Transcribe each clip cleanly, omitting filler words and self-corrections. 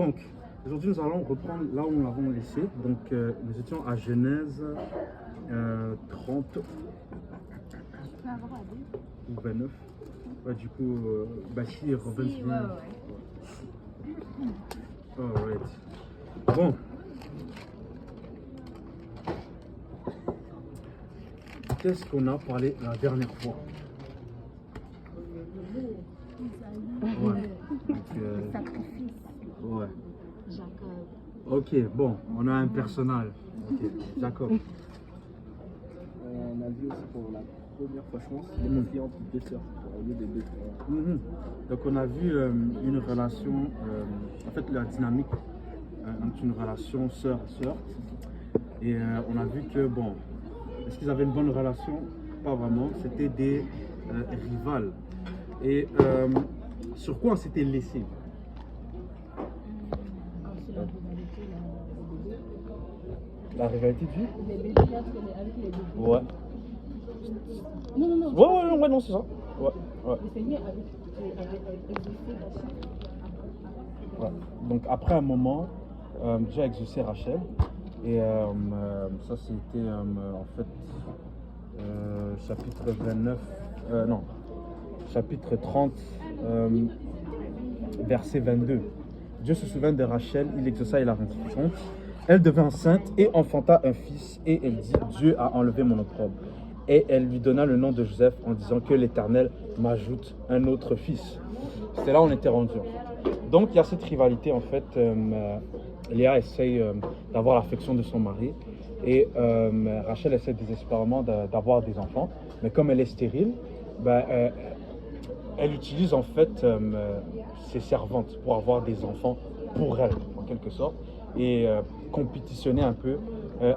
Donc, aujourd'hui, nous allons reprendre là où nous l'avons laissé. Donc, nous étions à Genèse 30 ou 29. Ouais, du coup, Bachir revient sur nous. Alright. Bon. Qu'est-ce qu'on a parlé la dernière fois? Ouais. Donc, Sacrifice. ouais. Jacob. Ok, bon, on a un personnage. Ok, Jacob. On a vu aussi pour la première fois, je pense, les conflits entre deux sœurs, au lieu des deux frères. Donc on a vu une relation, en fait la dynamique entre une relation sœur-sœur. Et on a vu que, bon, est-ce qu'ils avaient une bonne relation? Pas vraiment, c'était des rivales. Et sur quoi on s'était laissé? La rivalité du? Les bébés là, avec les bébés. Ouais. Non. Ouais, non, c'est ça. Ouais. Le Seigneur avait exaucé Rachel. Ouais. Donc après un moment, j'ai exaucé Rachel. Et ça c'était en fait chapitre 29, non, chapitre 30, verset 22. Dieu se souvint de Rachel, il exauça et la rendit compte. Elle devint enceinte et enfanta un fils, et elle dit, Dieu a enlevé mon opprobre. Et elle lui donna le nom de Joseph en disant que l'Éternel m'ajoute un autre fils. C'est là où on était rendu. Donc il y a cette rivalité en fait. Léa essaye d'avoir l'affection de son mari et Rachel essaie désespérément d'avoir des enfants. Mais comme elle est stérile, elle utilise en fait ses servantes pour avoir des enfants pour elle, en quelque sorte, et compétitionner un peu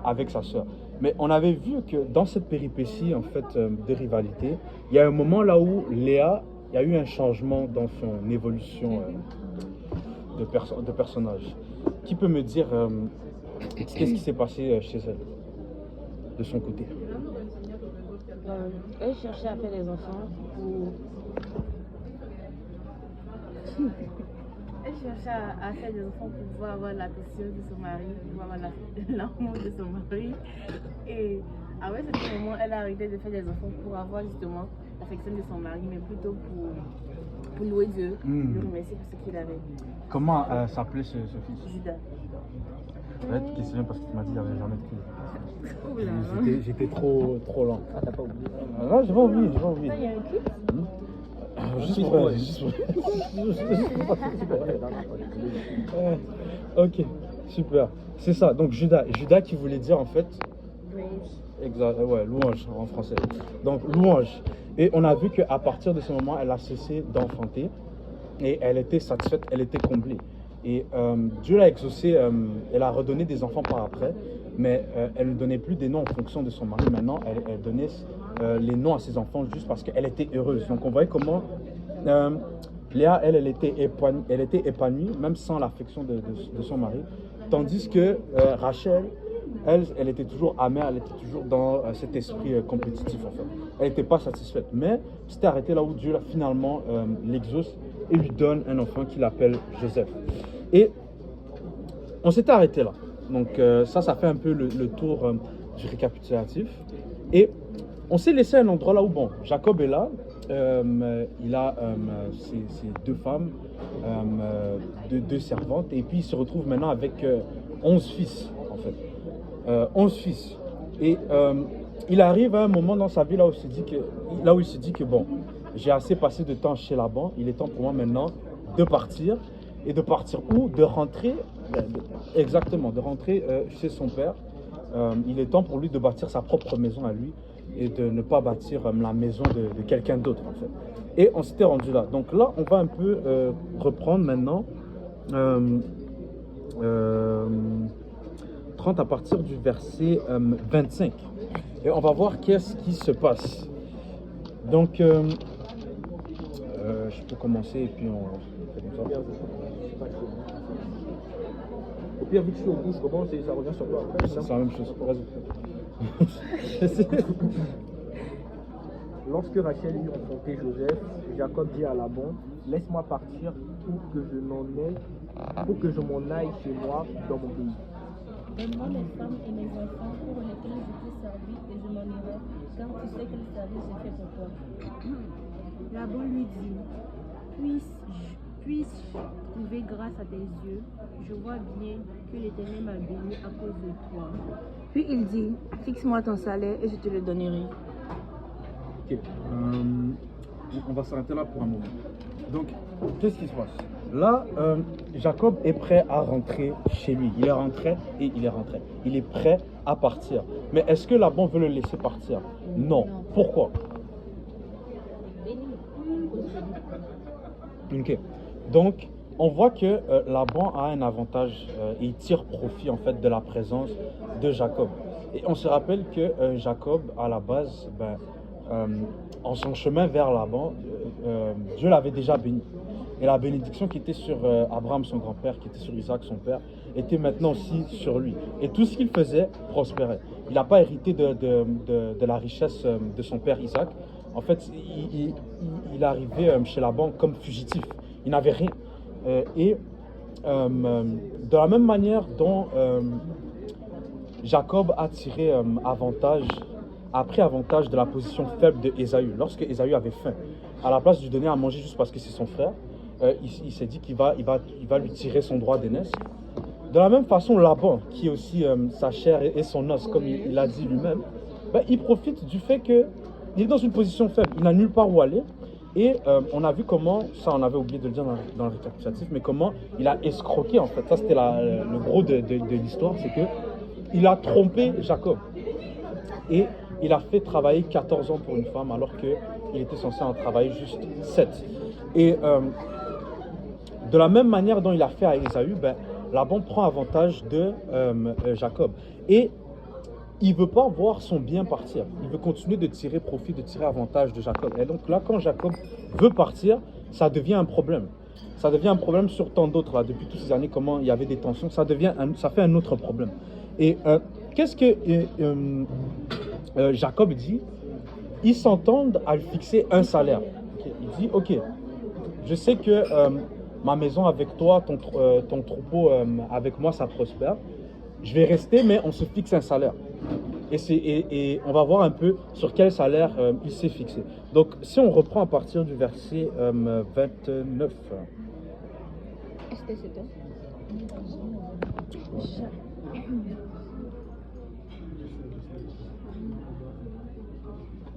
avec sa sœur. Mais on avait vu que dans cette péripétie en fait de rivalité, il y a un moment là où Léa, il y a eu un changement dans son évolution de personnage. Qui peut me dire qu'est-ce qui s'est passé chez elle, de son côté? Elle cherchait à faire des enfants pour... Elle cherchait à faire des enfants pour pouvoir avoir l'affection de son mari, pour pouvoir avoir l'amour de son mari. Et après ce moment, elle a arrêté de faire des enfants pour avoir justement l'affection de son mari, mais plutôt pour louer Dieu, le remercier pour ce qu'il avait. Comment s'appelait ce fils? Judas. Je vais te questionner parce que tu m'as dit qu'il n'y avait jamais de fils. Oula. J'étais trop lent. Ah, t'as pas oublié? Non, j'ai pas oublié. Ça, il y a un clip? Juste pour ok, super. C'est ça, donc Judas qui voulait dire en fait... Exact, ouais, louange en français. Donc louange. Et on a vu qu'à partir de ce moment, elle a cessé d'enfanter et elle était satisfaite, elle était comblée. Et Dieu l'a exaucée, elle a redonné des enfants par après, mais elle ne donnait plus des noms en fonction de son mari. Maintenant, elle donnait les noms à ses enfants juste parce qu'elle était heureuse. Donc on voyait comment Léa, elle était épanouie, même sans l'affection de son mari. Tandis que Rachel, elle était toujours amère, elle était toujours dans cet esprit compétitif en fait. Elle n'était pas satisfaite. Mais c'était arrêté là où Dieu finalement l'exauce et lui donne un enfant qu'il appelle Joseph. Et on s'était arrêté là. Donc ça fait un peu le tour du récapitulatif. Et on s'est laissé à un endroit là où, bon, Jacob est là. Il a ses deux femmes, deux servantes. Et puis il se retrouve maintenant avec 11 fils en fait. 11 fils. Et il arrive à un moment dans sa vie là où il se dit que bon, j'ai assez passé de temps chez Laban, il est temps pour moi maintenant de partir. Et de partir où? De rentrer, exactement, de rentrer chez son père. Il est temps pour lui de bâtir sa propre maison à lui et de ne pas bâtir la maison de quelqu'un d'autre en fait. Et on s'était rendu là. Donc là, on va un peu reprendre maintenant 30 à partir du verset 25. Et on va voir qu'est-ce qui se passe. Donc, je peux commencer et puis on fait comme ça. Au pire, vu que je suis au bout, je commence et ça revient sur toi. C'est la même chose. Lorsque Rachel eut enfanté Joseph, Jacob dit à Laban, laisse-moi partir pour que je m'en aille chez moi dans mon pays. Donne-moi mes femmes et mes enfants pour lesquels je t'ai servi et je m'en irai, car tu sais quel service j'ai fait pour toi. Laban lui dit, puisse-je trouver grâce à tes yeux? Je vois bien que l'Éternel m'a béni à cause de toi. Puis il dit, fixe-moi ton salaire et je te le donnerai. Ok. On va s'arrêter là pour un moment. Donc, qu'est-ce qui se passe? Là, Jacob est prêt à rentrer chez lui. Il est rentré et il est rentré. Il est prêt à partir. Mais est-ce que Laban veut le laisser partir? Non. Pourquoi? Ok. Donc, on voit que Laban a un avantage et il tire profit en fait de la présence de Jacob. Et on se rappelle que Jacob, à la base, en son chemin vers Laban, Dieu l'avait déjà béni. Et la bénédiction qui était sur Abraham, son grand-père, qui était sur Isaac, son père, était maintenant aussi sur lui. Et tout ce qu'il faisait prospérait. Il n'a pas hérité de la richesse de son père Isaac. En fait, il arrivait chez Laban comme fugitif. Il n'avait rien. Et de la même manière dont Jacob a tiré a pris avantage de la position faible de Ésaü. Lorsque Ésaü avait faim, à la place de lui donner à manger juste parce que c'est son frère, il s'est dit qu'il va lui tirer son droit d'aînesse. De la même façon, Laban, qui est aussi sa chair et son os, comme il a dit lui-même, il profite du fait qu'il est dans une position faible. Il n'a nulle part où aller. Et on a vu comment, ça on avait oublié de le dire dans le récapitulatif, mais comment il a escroqué en fait. Ça c'était le gros de l'histoire, c'est que il a trompé Jacob. Et il a fait travailler 14 ans pour une femme alors qu'il était censé en travailler juste 7. Et de la même manière dont il a fait à Ésaü, Laban prend avantage de Jacob. Et il ne veut pas voir son bien partir. Il veut continuer de tirer profit, de tirer avantage de Jacob. Et donc là, quand Jacob veut partir, ça devient un problème. Ça devient un problème sur tant d'autres. Là, depuis toutes ces années, comment il y avait des tensions, ça fait un autre problème. Et qu'est-ce que Jacob dit? Ils s'entendent à lui fixer un salaire. Il dit, ok, je sais que ma maison avec toi, ton troupeau avec moi, ça prospère. Je vais rester, mais on se fixe un salaire. Et on va voir un peu sur quel salaire il s'est fixé. Donc, si on reprend à partir du verset 29. Est-ce que c'est toi?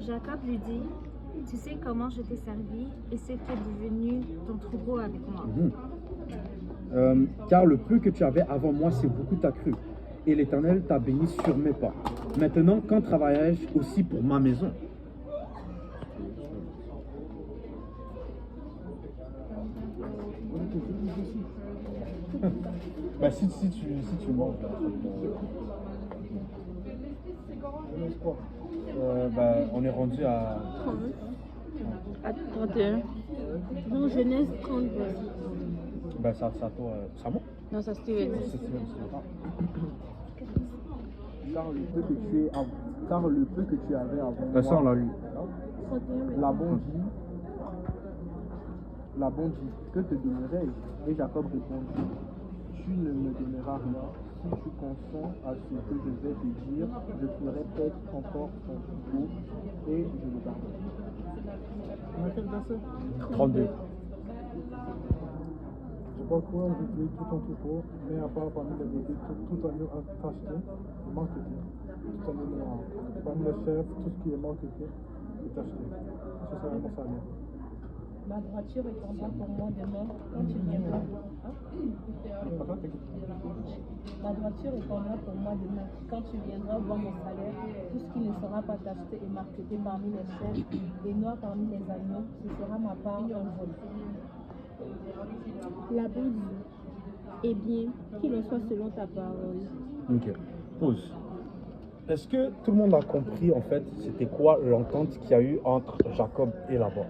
Jacob lui dit, tu sais comment je t'ai servi et ce qui est devenu ton troupeau avec moi. Car le peu que tu avais avant moi, c'est beaucoup accru. Et l'Éternel t'a béni sur mes pas. Maintenant, quand travaillerai-je aussi pour ma maison? Si tu manges, on est rendu à 31. Dans Genèse 30, ça monte. Non, ça c'était. Car le peu que tu avais avant Ça, on l'a lu. Laban dit, que te donnerai-je? Et Jacob répondit, tu ne me donneras rien. Si tu consens à ce que je vais te dire, je ferai peut-être encore ton troupeau et je le garderai. On a quel verset? 32. Je crois que je tuer tout ton troupeau, mais à part parmi les bébés, tout agneau acheté, il manque de rien. Tout agneau noir. Parmi les chèvres, tout ce qui est manqué est acheté. Ce sera mon salaire. ma droiture répondra pour moi demain quand tu viendras. Ma droiture répondra pour moi demain quand tu viendras voir mon salaire. Tout ce qui ne sera pas acheté et marqueté parmi les chèvres et noir parmi les agneaux, ce sera ma part en vol. Laban dit, eh bien, qu'il en soit selon ta parole. Ok, pause. Est-ce que tout le monde a compris en fait c'était quoi l'entente qu'il y a eu entre Jacob et Laban?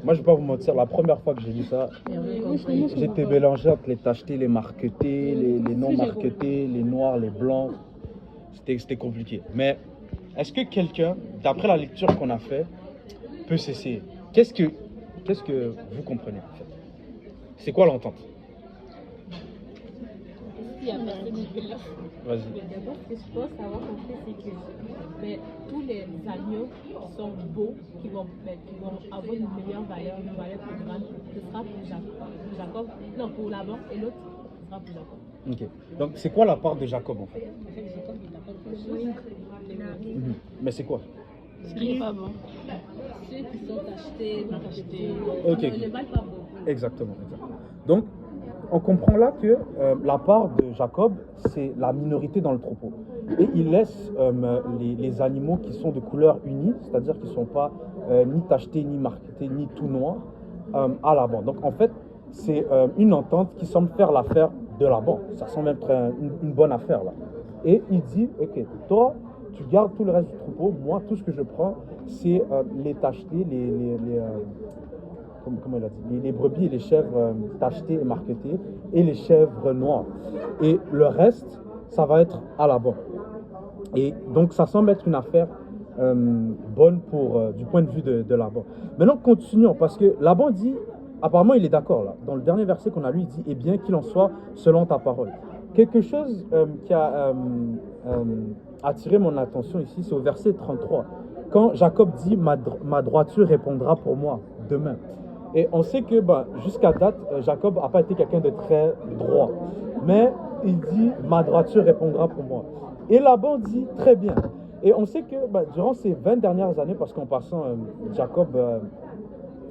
Moi je vais pas vous mentir, la première fois que j'ai lu ça, j'étais mélangé entre les tachetés, les marquetés, les non marquetés, les noirs, les blancs. C'était compliqué. Mais est-ce que quelqu'un, d'après la lecture qu'on a fait, peut s'essayer? qu'est-ce que vous comprenez en fait? C'est quoi l'entente? Il y a personne qui peut là. Vas-y. Mais d'abord, ce que je pense avoir compris, c'est que tous les agneaux qui sont beaux, qui vont avoir une meilleure valeur, une valeur plus grande, ce sera pour Jacob. Non, pour Laban, et l'autre, ce sera pour Jacob. Ok. Donc c'est quoi la part de Jacob en fait? Jacob, il n'a pas de chose. Mais c'est quoi? Ce qui n'est pas bon. Ceux qui sont achetés, Ok. ne valent pas beaucoup. Exactement. Donc, on comprend là que la part de Jacob, c'est la minorité dans le troupeau. Et il laisse les animaux qui sont de couleur unie, c'est-à-dire qui ne sont pas ni tachetés, ni marquetés, ni tout noirs, à Laban. Donc, en fait, c'est une entente qui semble faire l'affaire de Laban. Ça semble être une bonne affaire, là. Et il dit, ok, toi, tu gardes tout le reste du troupeau. Moi, tout ce que je prends, c'est les tachetés, comment il a dit, les brebis et les chèvres tachetées et marquetées et les chèvres noires. Et le reste, ça va être à Laban. Et donc, ça semble être une affaire bonne du point de vue de Laban. Maintenant, continuons, parce que Laban dit, apparemment, il est d'accord là. Dans le dernier verset qu'on a lu, il dit, eh bien, qu'il en soit selon ta parole. Quelque chose qui a attiré mon attention ici, c'est au verset 33. Quand Jacob dit, ma droiture répondra pour moi demain. Et on sait que jusqu'à date, Jacob n'a pas été quelqu'un de très droit. Mais il dit, ma droiture répondra pour moi. Et Laban dit, très bien. Et on sait que durant ces 20 dernières années, parce qu'en passant, Jacob,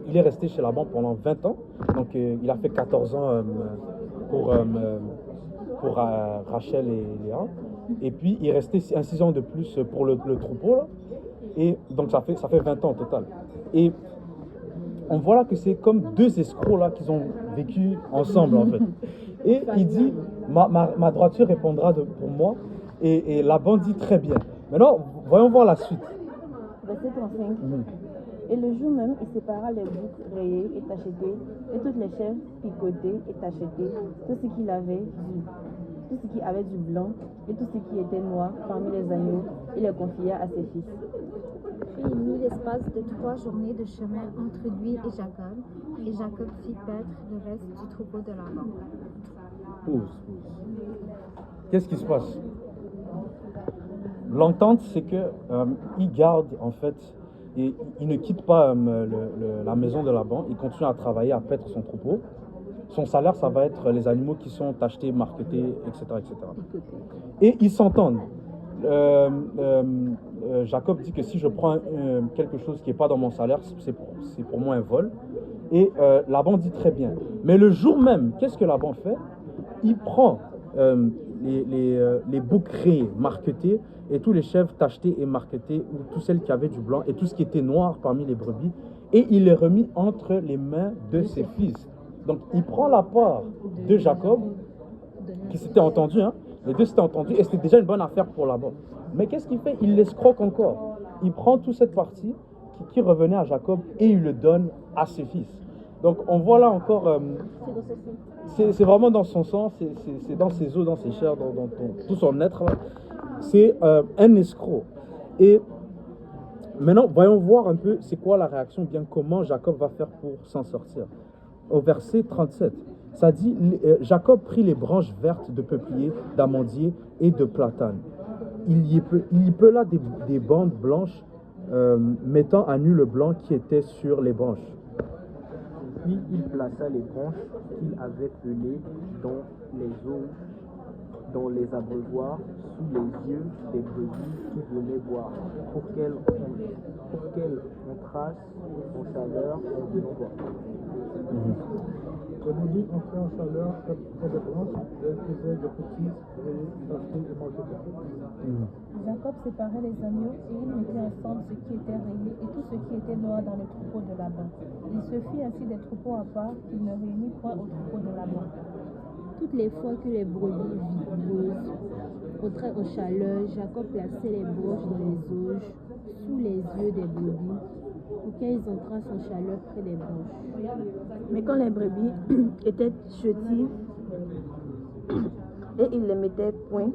il est resté chez Laban pendant 20 ans. Donc il a fait 14 ans pour Rachel et Léa. Et puis il est resté 6 ans de plus pour le troupeau. Là. Et donc ça fait 20 ans au total. Et on voit là que c'est comme deux escrocs là qui ont vécu ensemble en fait. Et il dit, ma droiture répondra pour moi. Et Laban dit très bien. Maintenant, voyons voir la suite. Verset 35. Et le jour même, il sépara les boucs rayés et tachetés, et toutes les chèvres picotées et tachetées, tout ce qui avait du blanc, et tout ce qui était noir parmi les agneaux, il les confia à ses fils. Puis il mit l'espace de 3 journées de chemin entre lui et Jacob fit paître le reste du troupeau de Laban. Pause. Qu'est-ce qui se passe? L'entente, c'est que il garde en fait, et il ne quitte pas la maison de Laban, il continue à travailler, à paître son troupeau. Son salaire, ça va être les animaux qui sont achetés, marketés, etc. etc. Et ils s'entendent. Jacob dit que si je prends quelque chose qui n'est pas dans mon salaire, c'est pour moi un vol. Et Laban dit très bien. Mais le jour même, qu'est-ce que Laban fait? Il prend les boucs rayés, marquetés, et tous les chèvres tachetés et marquetés, ou toutes celles qui avaient du blanc, et tout ce qui était noir parmi les brebis, et il les remit entre les mains de ses fils. Donc il prend la part de Jacob, qui s'était entendu, hein, les deux s'étaient entendus, et c'était déjà une bonne affaire pour Laban. Mais qu'est-ce qu'il fait? Il l'escroque encore. Il prend toute cette partie qui revenait à Jacob, et il le donne à ses fils. Donc on voit là encore, c'est vraiment dans son sang, c'est dans ses os, dans ses chairs, dans tout son être. Là. C'est un escroc. Et maintenant, voyons voir un peu c'est quoi la réaction, bien comment Jacob va faire pour s'en sortir. Au verset 37, ça dit, Jacob prit les branches vertes de peuplier, d'amandier et de platane. Il y pela des bandes blanches, mettant à nu le blanc qui était sur les branches. Puis il plaça les branches qu'il avait pelées dans les abreuvoirs, sous les yeux des brebis qui venaient boire, pour qu'elles entrassent en chaleur en venant boire. Les brebis entraient en chaleur près des branches, et elles faisaient des petits rayés, tachetés et marquetés. Jacob séparait les agneaux et il mettait ensemble ce qui était rayé et tout ce qui était noir dans le troupeau de Laban. Il se fit ainsi des troupeaux à part qu'il ne réunit point au troupeau de Laban. Toutes les fois que les brebis vigoureuses entraient en chaleur, Jacob plaçait les branches dans les auges, sous les yeux des brebis, pour qu'ils entrassent en chaleur près des branches. Mais quand les brebis étaient chétives, et il les mettait point,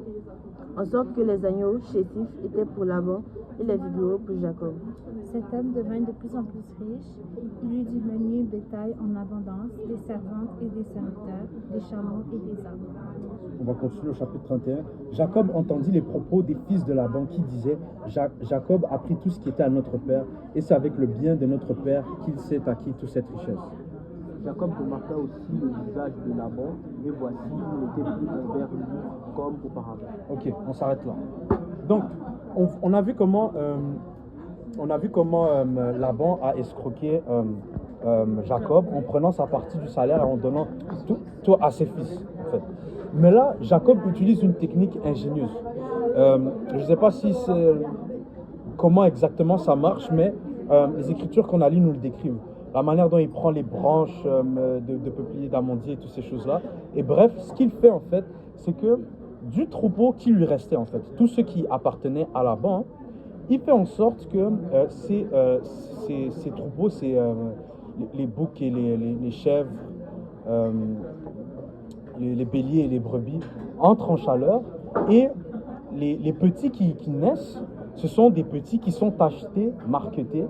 en sorte que les agneaux chétifs étaient pour Laban et les vigoureux pour Jacob. Cet homme devint de plus en plus riche. Il eut du menu bétail en abondance, des servantes et des serviteurs, des chameaux et des ânes. On va continuer au chapitre 31. Jacob entendit les propos des fils de Laban qui disaient Jacob a pris tout ce qui était à notre père, et c'est avec le bien de notre père qu'il s'est acquis toute cette richesse. Jacob remarqua aussi le visage de Laban, et voici, il n'était plus envers lui comme auparavant. Ok, on s'arrête là. Donc, on a vu comment, Laban a escroqué Jacob en prenant sa partie du salaire et en donnant tout à ses fils. En fait. Mais là, Jacob utilise une technique ingénieuse. Je ne sais pas si c'est comment exactement ça marche, mais les écritures qu'on a lues nous le décrivent. La manière dont il prend les branches de peuplier, d'amandier et toutes ces choses-là. Et bref, ce qu'il fait en fait, c'est que du troupeau qui lui restait en fait, tout ce qui appartenait à Laban, il fait en sorte que ces troupeaux, les boucs et les chèvres, les béliers et les brebis entrent en chaleur, et les petits qui naissent, ce sont des petits qui sont achetés, marquetés,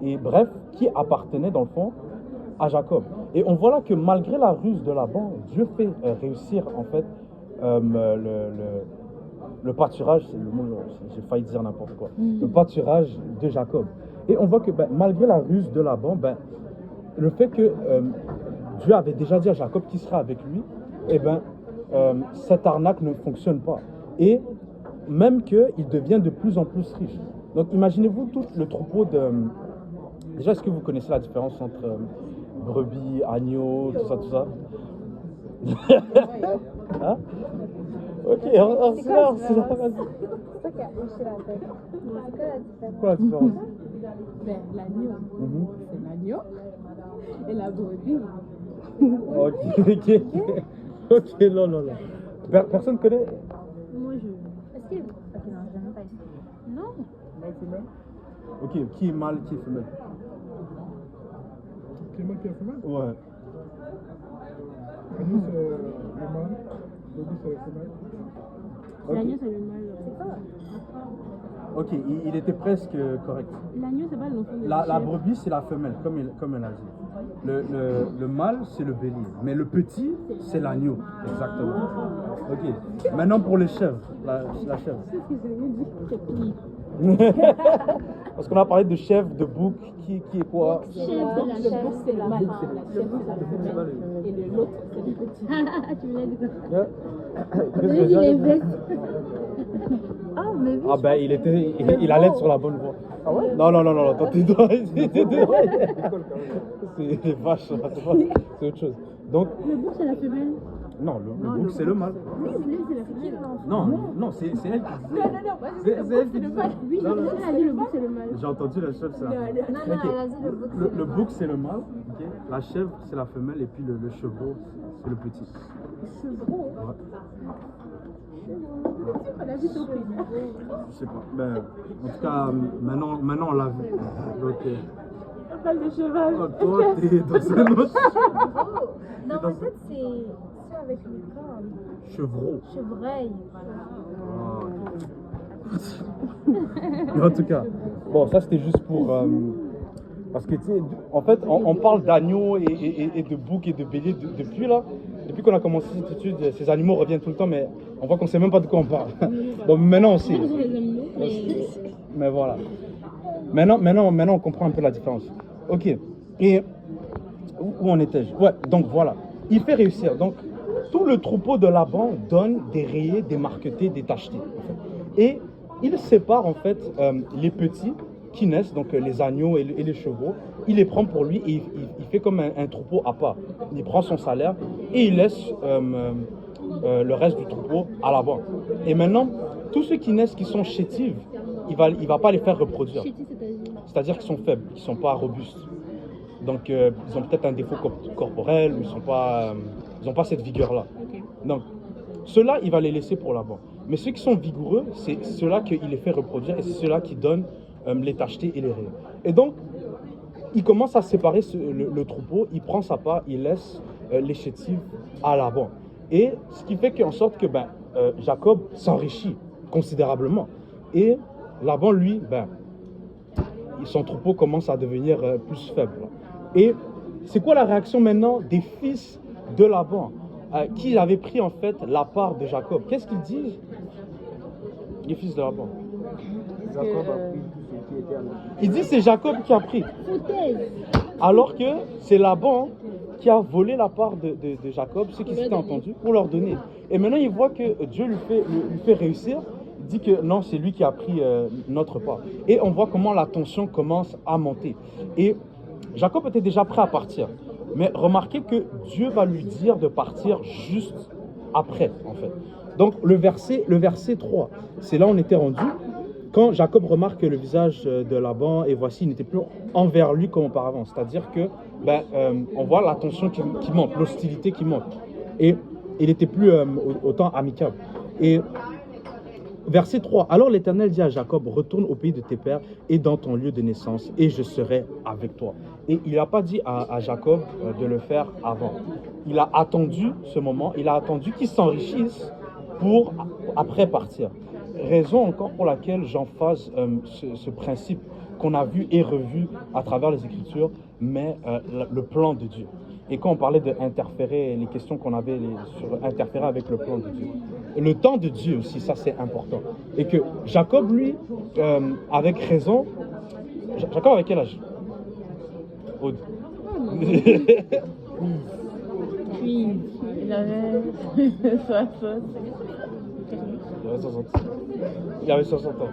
et bref, qui appartenaient dans le fond à Jacob. Et on voit là que malgré la ruse de Laban, Dieu fait réussir en fait le pâturage, c'est le mot, j'ai failli dire n'importe quoi, le pâturage de Jacob. Et on voit que malgré la ruse de Laban, le fait que Dieu avait déjà dit à Jacob qu'il serait avec lui, cette arnaque ne fonctionne pas. Et même qu'il devient de plus en plus riche. Donc imaginez-vous tout le troupeau de... Déjà, est-ce que vous connaissez la différence entre brebis, agneaux, tout ça hein? Ok, on se lance, vas-y. C'est ça qui a hoché la tête. C'est quoi la différence? Quoi la différence? L'agneau, c'est l'agneau. Et la brebis. Ok, non. Personne connaît? Moi, je. Est-ce que... Ok, non, je n'ai même pas ici. Non. Mâle, femelle. Ok, qui est mâle, qui est femelle? Qui est mâle, qui est femelle? Ouais. Agneau, c'est le mâle. Brebis, c'est la femelle. L'agneau, c'est le mâle. Ok, il était presque correct. L'agneau, c'est pas l'enfant de La brebis, c'est la femelle, comme elle a dit. Le mâle, c'est le bélier. Mais le petit, c'est l'agneau. Exactement. Ok. Maintenant, pour les chèvres. La chèvre. Parce qu'on a parlé de chèvre, de bouc, qui est quoi? Le bouc, c'est la mâle. La chèvre, c'est la femelle. Et l'autre, c'est le petit. Tu me l'as dit quoi? Ah, mais oui. Ah il allait être sur la bonne voie. Ah ouais? Non, attends, tes doigts. C'est les vaches, c'est autre chose. Donc, Le bouc, c'est la femelle. non, le bouc, c'est le mâle. Oui, c'est la femelle. Non, c'est elle qui dit. Non, C'est elle qui dit. Oui, Non, non. elle a dit le bouc, c'est le mâle. J'ai entendu la chèvre, c'est la femelle. Non, Ok. elle a dit le bouc. Le bouc, c'est le mâle. Ok. La chèvre, c'est la femelle. Et puis le chevreau, c'est le petit. Chevreau. Ouais. On a vu son prix. Je sais pas. En tout cas, maintenant on l'a vu. Donc, On parle de cheval. toi, t'es dans un autre. Non, en fait, c'est ceux avec les cornes. Chevreau. Chevreuil. Mais en tout cas, bon, ça c'était juste pour. Parce que tu sais, en fait, on parle d'agneaux et de boucs et de béliers depuis qu'on a commencé cette étude, ces animaux reviennent tout le temps, mais on voit qu'on sait même pas de quoi on parle. Bon, maintenant on sait. Ce sont les animaux, Mais voilà. Maintenant on comprend un peu la différence. Ok. Et où en étais-je? Ouais, donc voilà. Il fait réussir. Donc, tout le troupeau de Laban donne des rayés, des marquetés, des tachetés. En fait. Et il sépare en fait les petits qui naissent, donc les agneaux et les chevaux, il les prend pour lui et il fait comme un troupeau à part. Il prend son salaire et il laisse le reste du troupeau à Laban. Et maintenant, tous ceux qui naissent, qui sont chétives, il va pas les faire reproduire. Chétis, c'est-à-dire. C'est-à-dire qu'ils sont faibles, qu'ils ne sont pas robustes. Donc, ils ont peut-être un défaut corporel, ou ils n'ont pas cette vigueur-là. Ok. Donc, ceux-là, il va les laisser pour Laban. Mais ceux qui sont vigoureux, c'est ceux-là qu'il les fait reproduire et c'est ceux-là qui donnent les tachetés et les rayons. Et donc, il commence à séparer le troupeau, il prend sa part, il laisse les chétives à Laban. Et ce qui fait qu'en sorte que Jacob s'enrichit considérablement. Et Laban, lui, son troupeau commence à devenir plus faible. Et c'est quoi la réaction maintenant des fils de Laban qui avaient pris en fait la part de Jacob? Qu'est-ce qu'ils disent, les fils de Laban? Jacob a pris tout ce qui était à la Ils disent c'est Jacob qui a pris. Alors que c'est Laban qui a volé la part de Jacob, ceux qui s'étaient entendus, pour leur donner. Et maintenant, il voit que Dieu lui fait réussir. Il dit que non, c'est lui qui a pris notre part. Et on voit comment la tension commence à monter. Et Jacob était déjà prêt à partir. Mais remarquez que Dieu va lui dire de partir juste après, en fait. Donc, le verset 3, c'est là où on était rendu. Quand Jacob remarque le visage de Laban, et voici, il n'était plus envers lui comme auparavant. C'est-à-dire que, on voit la tension qui monte, l'hostilité qui monte. Et il n'était plus autant amicable. Et verset 3, alors l'Éternel dit à Jacob, retourne au pays de tes pères et dans ton lieu de naissance, et je serai avec toi. Et il n'a pas dit à Jacob de le faire avant. Il a attendu ce moment, il a attendu qu'il s'enrichisse pour après partir. Raison encore pour laquelle j'emphase ce principe qu'on a vu et revu à travers les Écritures, mais le plan de Dieu. Et quand on parlait d'interférer, les questions qu'on avait sur interférer avec le plan de Dieu. Et le temps de Dieu aussi, ça c'est important. Et que Jacob, lui, avec raison, Jacob avec quel âge? Aude. Puis, il avait 60. Il avait 60 ans.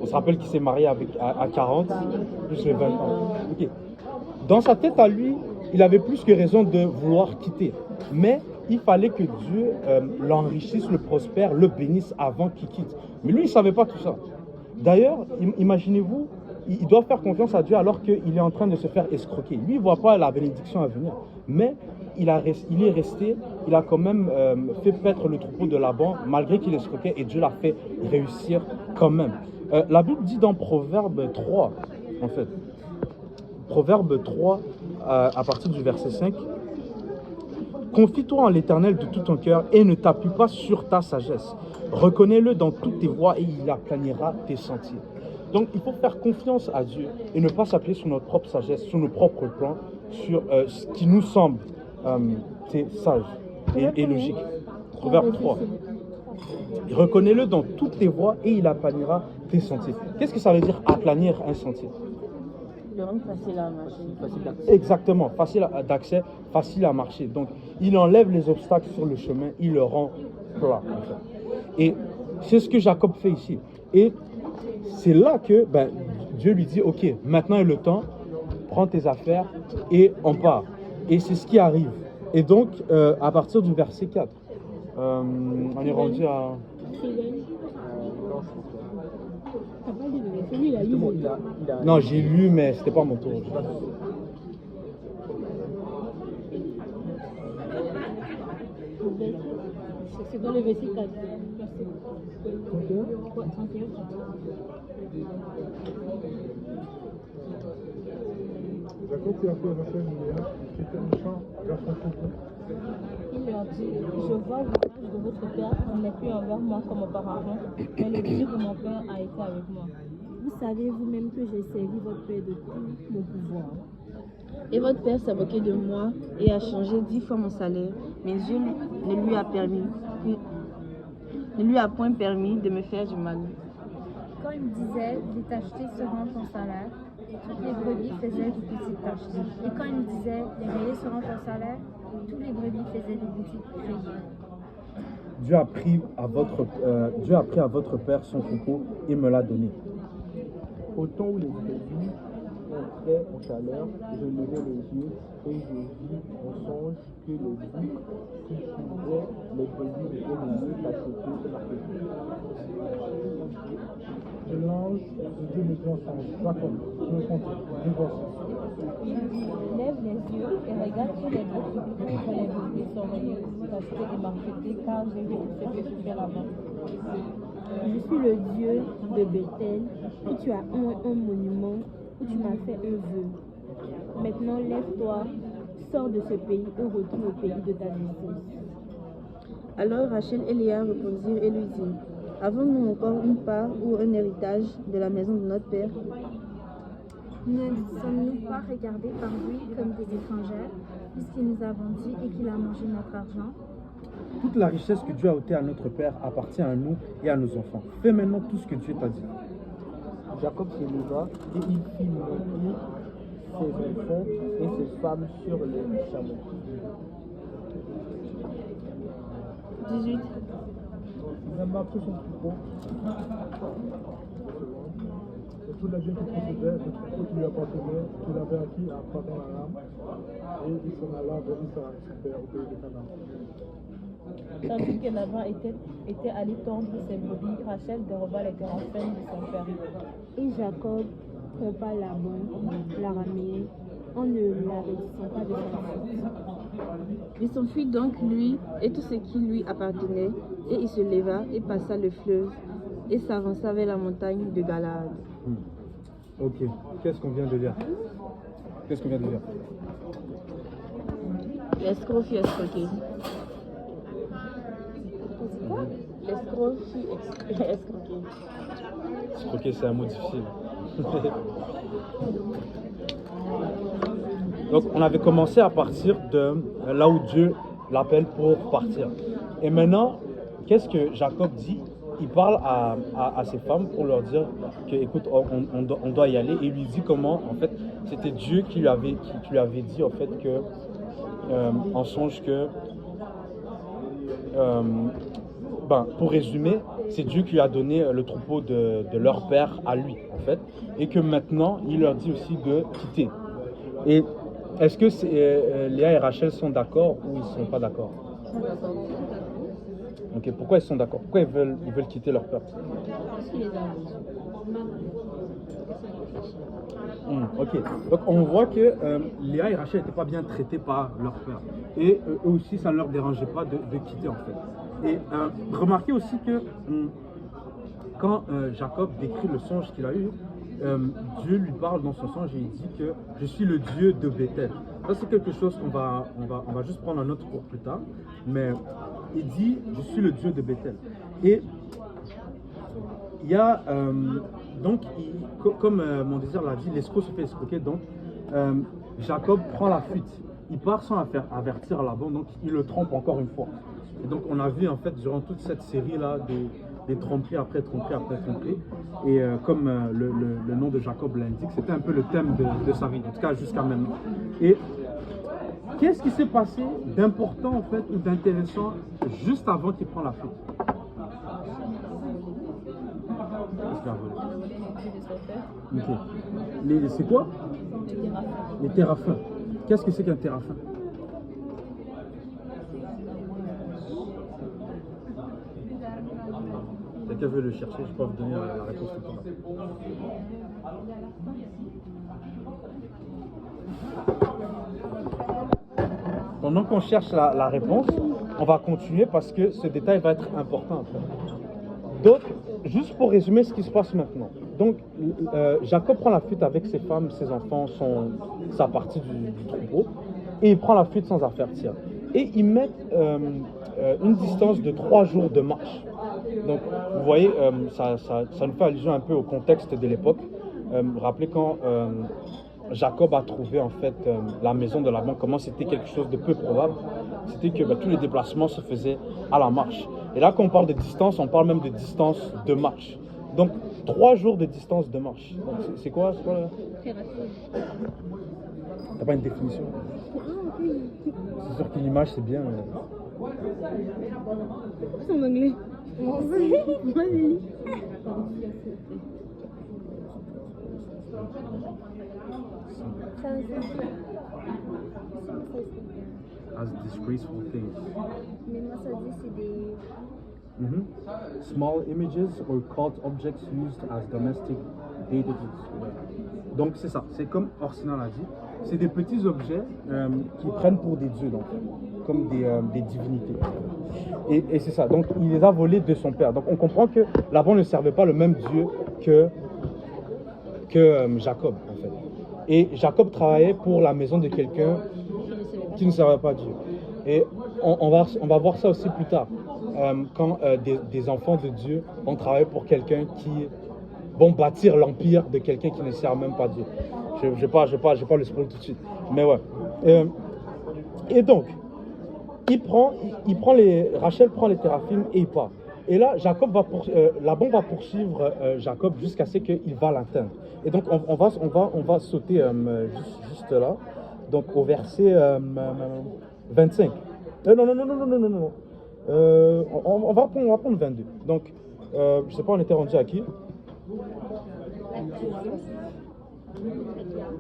On se rappelle qu'il s'est marié à 40, plus les 20 ans. Okay. Dans sa tête à lui, il avait plus que raison de vouloir quitter. Mais il fallait que Dieu l'enrichisse, le prospère, le bénisse avant qu'il quitte. Mais lui, il ne savait pas tout ça. D'ailleurs, imaginez-vous, il doit faire confiance à Dieu alors qu'il est en train de se faire escroquer. Lui, il ne voit pas la bénédiction à venir. Mais il est resté, il a quand même fait paître le troupeau de Laban, malgré qu'il escroquait, et Dieu l'a fait réussir quand même. La Bible dit dans Proverbe 3, en fait, Proverbe 3, à partir du verset 5, « Confie-toi en l'Éternel de tout ton cœur et ne t'appuie pas sur ta sagesse. Reconnais-le dans toutes tes voies et il aplanira tes sentiers. » Donc, il faut faire confiance à Dieu et ne pas s'appuyer sur notre propre sagesse, sur nos propres plans, sur ce qui nous semble sage et logique. Proverbe 3. « Reconnais-le dans toutes tes voies et il aplanira tes sentiers. » Qu'est-ce que ça veut dire aplanir un sentier? Le rendre facile à marcher. facile d'accès. Exactement, facile d'accès, facile à marcher. Donc, il enlève les obstacles sur le chemin, il le rend plat. En fait. Et c'est ce que Jacob fait ici. Et c'est là que Dieu lui dit, ok, maintenant est le temps, prends tes affaires et on part. Et c'est ce qui arrive. Et donc, à partir du verset 4, on est rendu à... Non, j'ai lu, mais c'était pas mon tour. C'est dans le verset 4. Jacob qui a fait Rachel Léa, c'était un chant vers son troupeau. Il leur dit, je vois le visage de votre père, il n'est plus envers moi comme auparavant, mais le Dieu de mon père a été avec moi. Vous savez vous-même que j'ai servi votre père de tout mon pouvoir. Et votre père s'est moqué de moi et a changé 10 fois mon salaire. Mais Dieu ne lui a point permis de me faire du mal. Quand il me disait, les tachetés seront ton salaire, toutes les brebis faisaient des petites tachetés. Et quand il me disait, les rayés seront ton salaire, tous les brebis faisaient des petites rayées. Dieu a pris à votre père son troupeau et me l'a donné. Au temps où les brebis entraient en chaleur, je levai les yeux et je vis en songe que les boucs qui suivaient les brebis étaient venus t'acheter et marquer. Et l'ange de Dieu me dit en songe, Jacob, je me compte, je vois Lève les yeux et regarde tous les brebis que les brebis sont venus t'acheter et marqueter, car j'ai vu ce que tu fais là-bas. Je suis le Dieu de Bethel, où tu as un monument, où tu m'as fait un vœu. Maintenant, lève-toi, sors de ce pays et retourne au pays de ta naissance. Alors Rachel et Léa répondirent et lui dirent, avons-nous encore une part ou un héritage de la maison de notre père? Ne sommes-nous pas regardés par lui comme des étrangères, puisqu'il nous a vendus et qu'il a mangé notre argent? Toute la richesse que Dieu a ôtée à notre Père appartient à nous et à nos enfants. Fais maintenant tout ce que Dieu t'a dit. Jacob se leva et il fit monter ses enfants et ses femmes sur les chameaux. 18. Il a marqué son troupeau. Et tous les biens qu'il possédait, le troupeau qui lui appartenait, qu'il avait acquis à Padan-Aram, et il s'en alla vers Israël, son père, au pays de Canaan. Tandis que Laban était allé tondre ses brebis, Rachel déroba les terrains de son père. Et Jacob prépara Laban, l'araméen, en ne l'avertissant pas de son fils. Il s'enfuit donc lui et tout ce qui lui appartenait, et il se leva et passa le fleuve et s'avança vers la montagne de Galaad. Ok, qu'est-ce qu'on vient de lire? Qu'est-ce qu'on vient de lire? L'escroc fut escroqué. L'escroc fut escroqué. Ok, c'est un mot difficile. Donc, on avait commencé à partir de là où Dieu l'appelle pour partir. Et maintenant, qu'est-ce que Jacob dit? Il parle à ses femmes pour leur dire que, écoute, on doit y aller. Et il lui dit comment, en fait, c'était Dieu qui lui avait dit, en fait, que, en songe que, pour résumer, c'est Dieu qui lui a donné le troupeau de leur père à lui, en fait. Et que maintenant, il leur dit aussi de quitter. Et est-ce que Léa et Rachel sont d'accord ou ils ne sont pas d'accord? Ok, pourquoi ils sont d'accord? Pourquoi ils veulent quitter leur père? Parce qu'il les a Ok, donc on voit que Léa et Rachel n'étaient pas bien traités par leur père. Et eux aussi, ça ne leur dérangeait pas de quitter en fait. Et remarquez aussi que quand Jacob décrit le songe qu'il a eu, Dieu lui parle dans son songe et il dit que je suis le Dieu de Bethel. Ça c'est quelque chose qu'on va juste prendre en note pour plus tard. Mais il dit je suis le Dieu de Bethel. Et il y a donc comme mon désir l'a dit, l'escroc se fait escroquer. Donc Jacob prend la fuite. Il part sans avertir Laban, donc il le trompe encore une fois. Et donc on a vu en fait durant toute cette série là des tromperies après tromperies après tromperies. Et comme le nom de Jacob l'indique, c'était un peu le thème de sa vie, en tout cas jusqu'à maintenant. Et qu'est-ce qui s'est passé d'important en fait ou d'intéressant juste avant qu'il prenne la fuite? Qu'est-ce qu'il a volé? Ok. C'est quoi? Les téraphins. Qu'est-ce que c'est qu'un téraphin? Quelqu'un veut le chercher, je peux vous donner la réponse tout de suite. Pendant qu'on cherche la réponse, on va continuer parce que ce détail va être important. Donc, juste pour résumer ce qui se passe maintenant. Donc, Jacob prend la fuite avec ses femmes, ses enfants, sa partie du troupeau, et il prend la fuite sans avertir. Et ils mettent une distance de 3 jours de marche. Donc, vous voyez, ça nous fait allusion un peu au contexte de l'époque. Rappelez quand Jacob a trouvé en fait la maison de Laban, comment c'était quelque chose de peu probable. C'était que tous les déplacements se faisaient à la marche. Et là, quand on parle de distance, on parle même de distance de marche. Donc, 3 jours de distance de marche. C'est quoi là? T'as pas une définition? C'est sûr qu'une image, c'est bien. C'est en anglais. Vas-y. As disgraceful things. Mais moi, ça dit c'est des... Small images or cult objects used as domestic data. Donc c'est ça, c'est comme Orsina l'a dit, c'est des petits objets qui prennent pour des dieux, donc, comme des divinités. Et c'est ça, donc il les a volés de son père. Donc on comprend que Laban ne servait pas le même Dieu que Jacob en fait. Et Jacob travaillait pour la maison de quelqu'un qui ne servait pas Dieu. Et on va voir ça aussi plus tard. Quand des enfants de Dieu vont travailler pour quelqu'un vont bâtir l'empire de quelqu'un qui ne sert même pas Dieu. Je ne vais pas le spoiler tout de suite. Mais ouais. Et donc, Rachel prend les téraphim et il part. Et là, Laban va poursuivre Jacob jusqu'à ce qu'il va l'atteindre. Et donc, on va sauter juste là. Donc, au verset 25. Non. On va prendre 22. Donc, je ne sais pas, on était rendu à qui?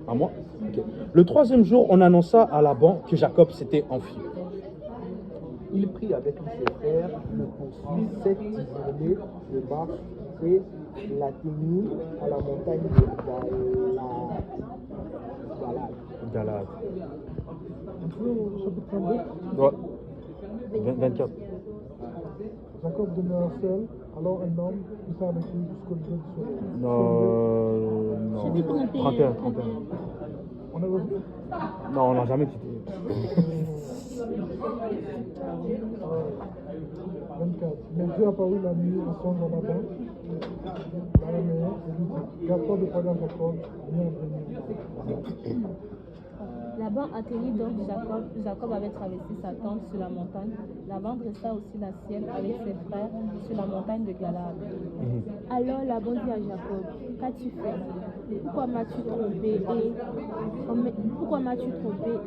À moi? Okay. Le 3e jour, on annonça à Laban que Jacob s'était enfui. Il prit avec lui ses frères, le poursuit 7 journées de marche et l'atteignit à la montagne de Galade. On peut au chapitre 32. Ouais. 24. Jacob demeura seul, alors un homme poussa avec lui jusqu'au lieu du soleil. Non. Chapitre 31. On est revenu. Non, on n'a jamais quitté. 24. Mais Dieu apparut la nuit en songe en Laban, l'araméen, et lui dit, garde-toi de parler à Jacob, viens venir. Laban atteignit donc Jacob. Jacob avait traversé sa tente sur la montagne. Laban dressa aussi la sienne avec ses frères sur la montagne de Galade. Alors Laban dit à Jacob, qu'as-tu fait? Pourquoi m'as-tu trompé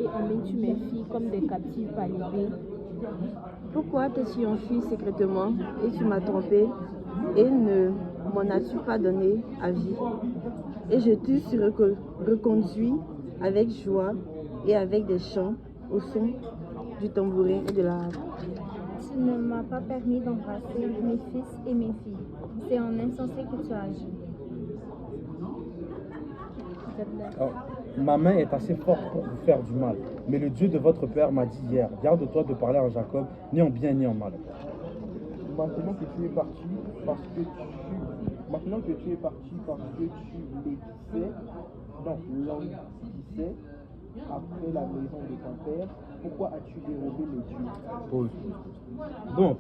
et emmènes-tu mes filles comme des captives par l'épée? Pourquoi t'es-tu enfui secrètement et tu m'as trompé et ne m'en as-tu pas donné avis? Et je t'eusse reconduit avec joie et avec des chants au son du tambourin et de la harpe. Tu ne m'as pas permis d'embrasser mes fils et mes filles. C'est en insensé que tu as agi. Oh, ma main est assez forte pour vous faire du mal. Mais le Dieu de votre père m'a dit hier, garde-toi de parler à Jacob, ni en bien ni en mal. Maintenant que tu es parti parce que tu l'étissais, donc l'enlissais après la maison de ton père, pourquoi as-tu dérobé mes dieux? Donc,